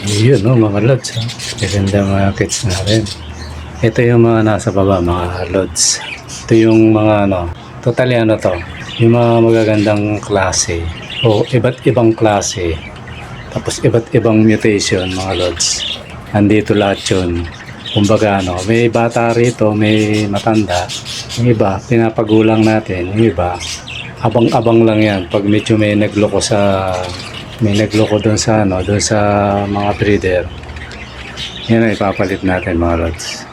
Yun, no, mga lods. Ha? Maganda mga kits natin. Ito yung mga nasa baba, mga lods. Ito yung mga ano, totally ano to, yung mga magagandang klase o iba't ibang klase. Tapos iba't ibang mutation, mga lods. Andito lahat yun. Kumbaga ano, may bata rito, may matanda. Yung iba, pinapagulang natin. Yung iba, abang-abang lang yan. Pag medyo may nagloko doon sa ano, doon sa mga breeder. Yan ang ipapalit natin, mga lods.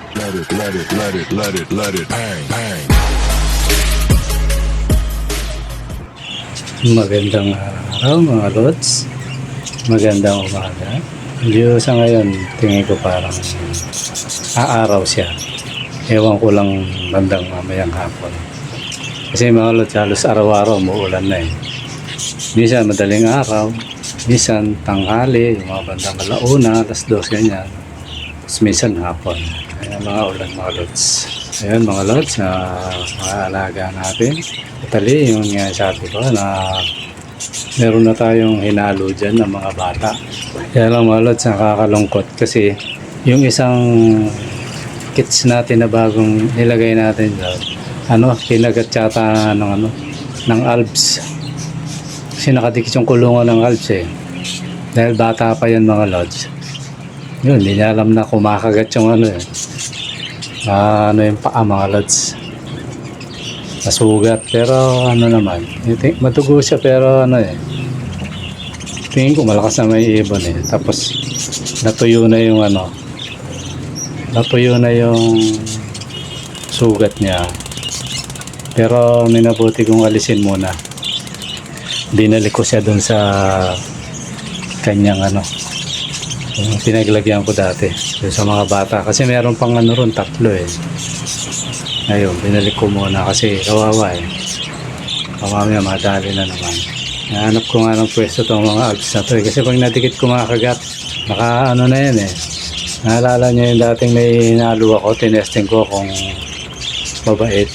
Magandang araw, mga lods. Magandang umaga. Medyo sa ngayon, tingin ko parang aaraw siya. Ewan ko lang bandang mamayang hapon. Kasi mga lods, halos araw-araw umuulan na eh. Minsan madaling araw, minsan tanghali, yung mga bandang alauna, alas 2 ganyan. Tapos minsan hapon. Ayan mga ulan, mga lods. Ayan mga lods, mga alaga natin. Totally, yung nga sabi ko na meron na tayong hinalo dyan ng mga bata. Kaya lang mga lods, nakakalungkot kasi yung isang kits natin na bagong nilagay natin dyan, kinagat yata ng Alps. Kasi nakadikit yung kulungan ng Alps eh. Dahil bata pa yan mga lods. Yun, hindi niya alam na kumakagat yung yung paa mga lods. Nasugat, pero naman, matugo siya pero tingin ko malakas na may ibon eh. Tapos natuyo na yung sugat niya. Pero minabuti kong alisin muna. Binalik ko siya dun sa kanyang yung pinaglagyan ko dati sa mga bata. Kasi meron pang ron, 3 eh. Ayun, binalik ko muna kasi kawawa eh. Mamaya madali na naman. Nahanap ko nga ng pwesto itong mga alps na to eh. Kasi pag nadikit ko mga kagat, na yan eh. Naalala nyo yung dating may hinalo ako, tinesting ko kung mabait.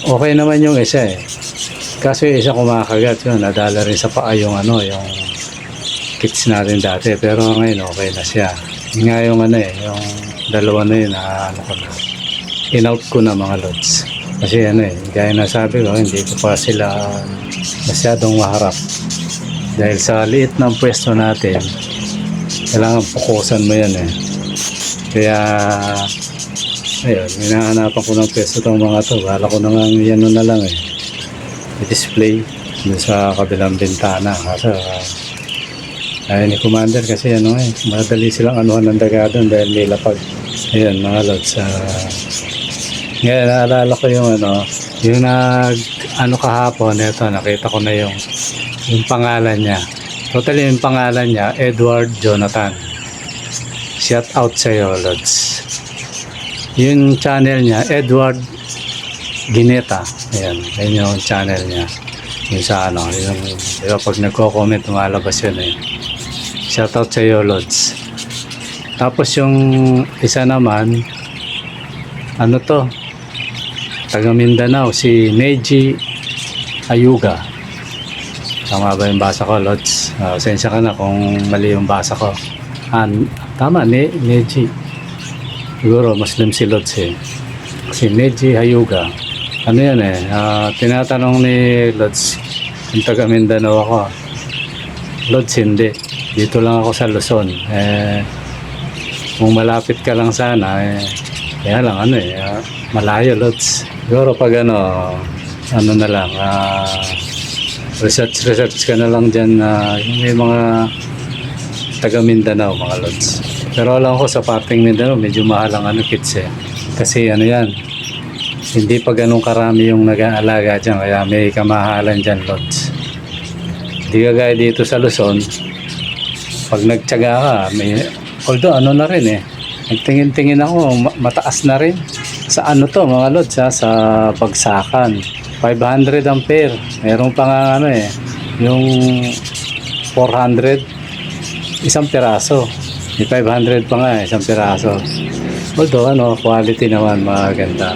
Okay naman yung isa eh. Kaso yung isa kumakagat yun, nadala rin sa paa yung yung kits natin dati. Pero ngayon okay na siya. Yung nga yung yung dalawa na yun ko na. In-out ko na mga lods. Kasi gaya na sabi ko, hindi ko pa sila masyadong maharap. Dahil sa liit ng pwesto natin, kailangan pukusan mo yan eh. Kaya, ayun, hinahanapan ko ng pwesto itong mga to. Bala ko na nga yan na lang eh. I-display dun sa kabilang bintana. Kasi, ayun ni Commander kasi madali silang anuhan ng daga doon dahil may lapag. Ayun mga lods, ngayon, naalala ko yung kahapon, nakita ko na yung pangalan niya. Totally yung pangalan niya, Edward Jonathan. Shout out sa iyo, Lods. Yung channel niya, Edward Gineta. Ayan yung channel niya. Yung sa diba, pag nagko-comment, tumalabas yun eh. Shout out sa iyo, Lods. Tapos yung isa naman, taga Mindanao, si Neji Ayuga. Tama ba yung basa ko, Lods? Sensya ka na kung mali yung basa ko. Tama, Neji. Siguro, Muslim si Lods eh. Si Neji Ayuga. Yan eh, tinatanong ni Lods kung taga Mindanao ako. Lods, hindi. Dito lang ako sa Luzon. Kung malapit ka lang sana, kaya lang malayo, Lods. Siguro pag na lang, research ka na lang dyan yung may mga taga Mindanao, mga Lods. Pero alam ko sa parting Mindanao, medyo mahal ang kits eh. Kasi yan, hindi pa ganun karami yung nag-aalaga dyan, kaya may kamahalan dyan, Lods. Hindi kagaya dito sa Luzon, pag nagtyaga ka, although na rin eh, nagtingin-tingin ako, mataas na rin. Sa mga Lods sa bagsakan. 500 ang pair. Meron pa nga yung 400, isang piraso. May 500 pa nga isang piraso. Although quality naman maganda.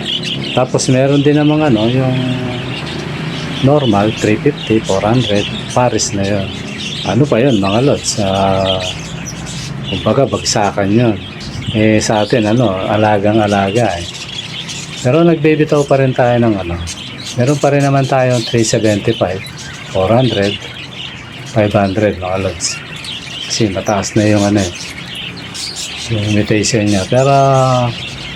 Tapos meron din namang yung normal, 350, 400. Paris na yun. Pa yun mga Lods? Kumbaga, bagsakan yun. Sa atin, alagang-alaga eh. Pero nagbibitaw pa rin tayo ng meron pa rin naman tayong 375, 400, 500 mga lods. Kasi mataas na yung yung imitation niya. Pero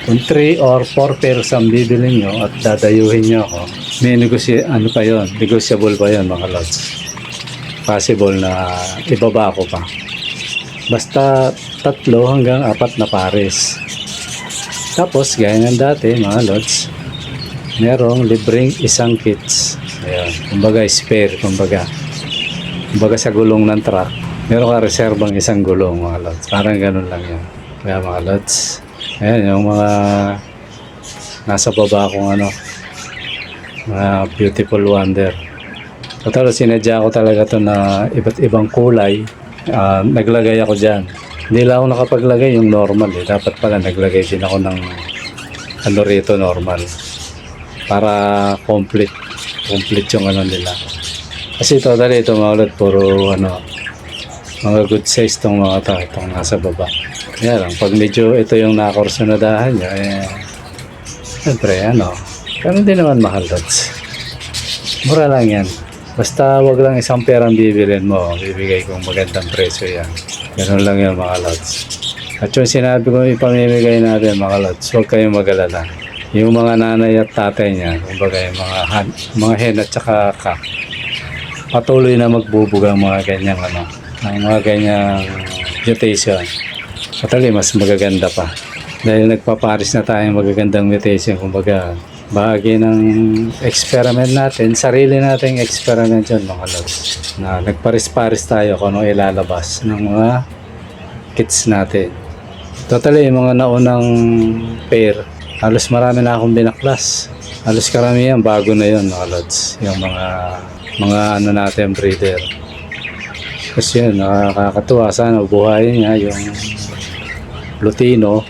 kung 3 or 4 pairs ang bibili nyo at dadayuhin nyo ako, may negotiable pa yun mga lods. Possible na ibaba ko pa. Basta 3 hanggang 4 na pares. Tapos, gaya ng dati mga lods, merong libreng isang kits. Ayan, kumbaga spare, kumbaga sa gulong ng truck, meron ka reserbang isang gulong mga lods. Parang ganun lang yan. Kaya mga lods, ayan yung mga nasa baba kong mga beautiful wonder. Total, sinadya ko talaga to na iba't ibang kulay. Naglagay ako dyan. Hindi lang ako nakapaglagay yung normal eh. Dapat pala naglagay din ako ng rito normal. Para complete yung nila. Kasi totally ito mga ulit, puro mga good size tong mga itong nasa baba. Kaya lang, pag medyo ito yung nakakursunadahan nyo, siyempre pero hindi naman mahal lods. Mura lang yan. Basta wag lang isang perang bibilin mo, bibigay kong magandang presyo yan. Ganun lang yan mga lods. At yung sinabi ko ipamimigay natin mga lods, huwag kayong mag-alala. Yung mga nanay at tatay niya, kumbaga yung mga hen at saka cock, patuloy na magbubuga ang mga ganyang ang mga ganyang mutation. Patuloy mas magaganda pa. Dahil nagpaparis na tayong magagandang mutation, kumbaga bahagi ng experiment natin, sarili nating experiment yun mga lods, na nagparis-paris tayo kung ano ilalabas ng mga kits natin. Totally, yung mga naunang pair, halos marami na akong binaklas. Halos karamihan, bago na yun mga lods, yung mga natin breeder. Kasi yun, nakakatuwa, sana buhayin niya yung Lutino.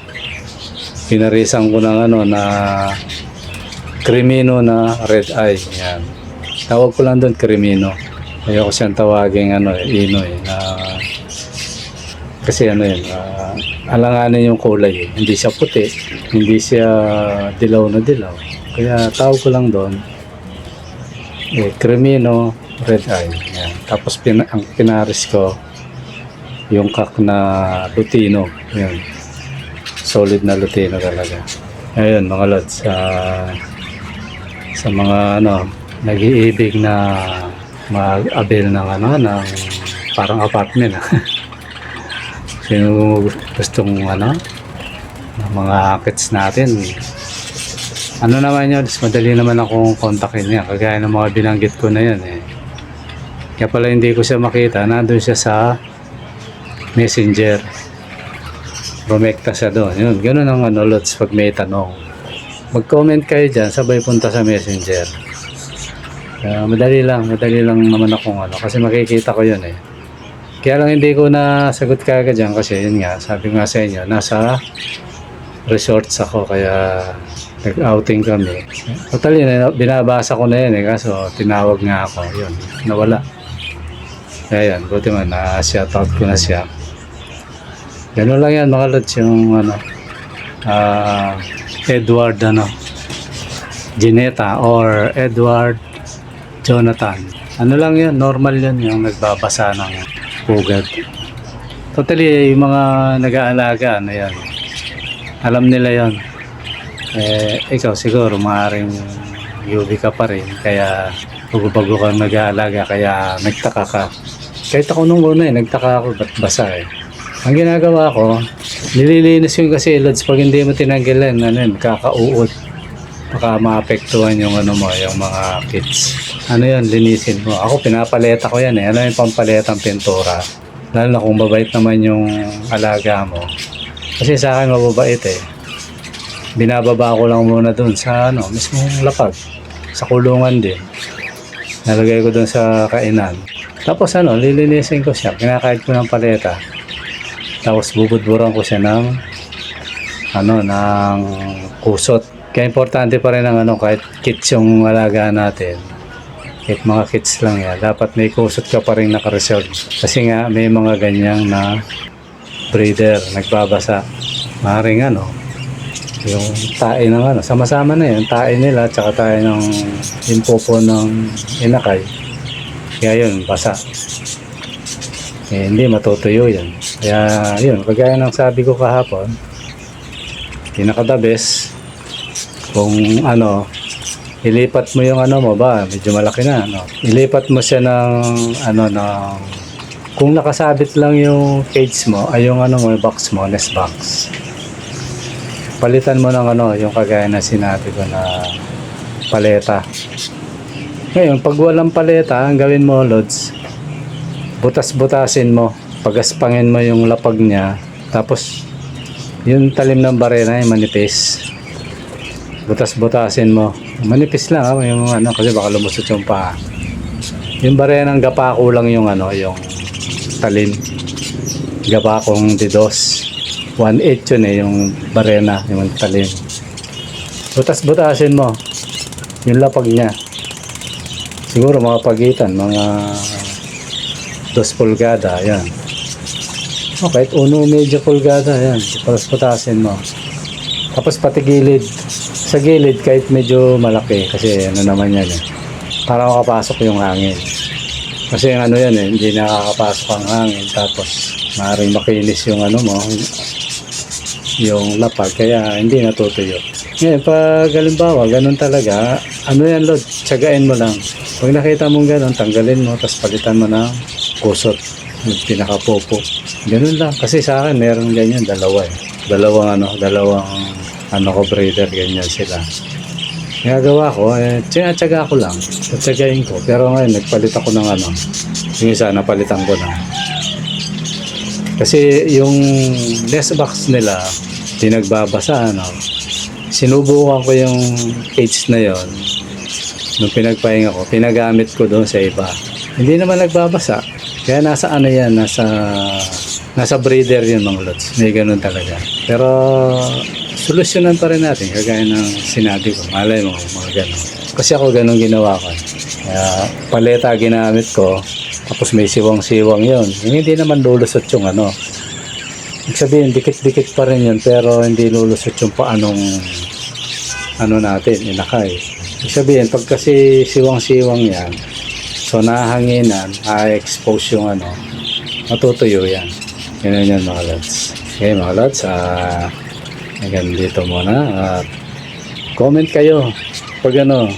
Pinarisan ko ng na Crimino na red eye. Yan. Tawag ko lang doon Crimino. Ayoko siyang tawagin Ino kasi alanganin yung kulay eh. Hindi siya puti, hindi siya dilaw na dilaw. Kaya tawag ko lang doon Crimino red eye. Yan. Tapos ang pinaris ko yung kak na Lutino. Yan. Solid na Lutino talaga. Ayun mga lods, sa mga nag-iibig na mag-avail ng ng parang apartment. Sino gustong ng mga kits natin, naman yun, madali naman akong kontakin niya, kagaya ng mga binanggit ko na yun eh. Kaya pala hindi ko siya makita, nandun siya sa Messenger, rumekta siya doon. Yun, ganun ang lods pag may tanong. Mag-comment kayo dyan, sabay punta sa Messenger. Madali lang naman akong kasi makikita ko yun eh. Kaya lang hindi ko nasagot kagad dyan kasi yun nga, sabi nga sa inyo, nasa resorts ako kaya nag-outing kami. Totally, binabasa ko na yun eh, kaso tinawag nga ako, yun, nawala. Kaya yan, buti man, na-shoutout ko na siya. Ganun lang yan mga lods, yung Edward Gineta or Edward Jonathan. Lang yun, normal yun yung nagbabasa ng pugad. Totally, yung mga nag-aalaga yan, alam nila yon. Ikaw siguro maaaring yubi ka pa rin, kaya bago kang nag-aalaga, kaya nagtaka ka. Kahit ako nung una nagtaka ako ba't basa eh. Ang ginagawa ko, nililinis ko kasi lods, pag hindi mo tinanggilan, kakauot. Baka maapektuhan yung yung mga kits. Linisin mo. Ako pinapaleta ko yan eh. Yung pampaletang pintura. Lalo na kung mabait naman yung alaga mo. Kasi sa akin mababait eh. Binababa ko lang muna dun sa mismong lapag. Sa kulungan din. Nalagay ko dun sa kainan. Tapos lilinisin ko siya. Kinakahit ko ng paleta. Tapos bubudburan ko siya ng ng kusot. Kaya importante pa rin ang kahit kits yung alaga natin. Kahit mga kits lang yan, dapat may kusot ka pa rin naka-reserve. Kasi nga may mga ganyang na breeder, nagbabasa. Maring ano, yung tae ng ano, sama-sama na yun, tae nila, tsaka tae ng yung popo ng inakay. Kaya yun, basa. Eh, hindi matutuyo yan. Kaya yun, kagaya ng sabi ko kahapon, pinaka-the best, kung ano, ilipat mo yung ano mo ba, medyo malaki na, no? Ilipat mo siya ng, ano, ng, kung nakasabit lang yung cage mo, ay yung ano mo, yung box mo, nest box. Palitan mo ng ano, yung kagaya na sinabi ko na paleta. Ngayon, pag walang paleta, ang gawin mo, Lods, butas-butasin mo, pagaspangin mo yung lapag niya, tapos, yung talim ng barena, yung manipis, butas-butasin mo. Manipis lang, yung ano, kasi baka lumusot yung paa. Yung barenang gapako lang yung ano, yung talim. Gapakong didos. 1/8 yun yung barena, yung talim. Butas-butasin mo yung lapag niya. Siguro mga pagitan, mga 2 pulgada, yan. O kahit 1 pulgada, yan. Butas-butasin mo. Tapos pati gilid. Sa gilid, kahit medyo malaki, kasi ano naman yan eh, para makapasok yung hangin. Kasi yung ano yan eh, hindi nakakapasok ang hangin. Tapos, maaaring makinis yung ano mo, yung lapag, kaya hindi natutuyo. Ngayon, pag halimbawa, ganun talaga, ano yan, Lord, tsagain mo lang. Pag nakita mong ganun, tanggalin mo, tapos palitan mo ng kusot, yung pinakapopo. Ganun lang. Kasi sa akin, meron ganyan, dalawa eh. Dalawang ko breeder, ganyan sila. Nagagawa ko, tiyatsaga ko lang. Tatsagain ko. Pero ngayon, nagpalit ako ng ano. Yung isa, napalitan ko na. Kasi yung nest box nila, di nagbabasa, ano. Sinubukan ko yung cage na yon. Nung pinagpahinga ko, pinagamit ko doon sa iba. Hindi naman nagbabasa. Kaya nasa ano yan, nasa breeder yun mga lods. May ganun talaga. Pero solusyonan pa rin natin, kagaya ng sinabi ko. Malay mo, mga ganun. Kasi ako ganun ginawa ko. Kaya paleta ginamit ko, tapos may siwang-siwang yun. Hindi naman lulusot yung ano. Ibig sabihin, dikit-dikit pa rin yun, pero hindi lulusot yung paanong ano natin, inakay. Ibig sabihin, pag kasi siwang-siwang yan, so nahanginan, expose yung ano, matutuyo yan. Ganun yan mga lods. Okay mga lods, hanggang dito muna. Comment kayo pag ano,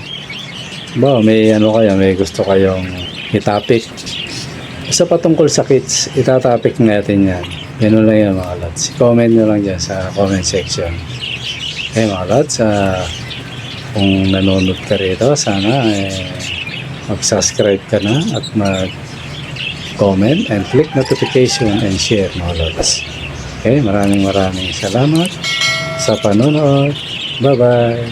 ba may ano kayo, may gusto kayong itapik. Basta patungkol sa kits, itatapik natin yan. Ganun lang yan mga lods. Comment nyo lang dyan sa comment section. Okay mga lods, kung nanonood ka rito, sana mag-subscribe ka na at mag-comment and click notification and share mga lods. Okay, maraming salamat sa panonood. Bye-bye!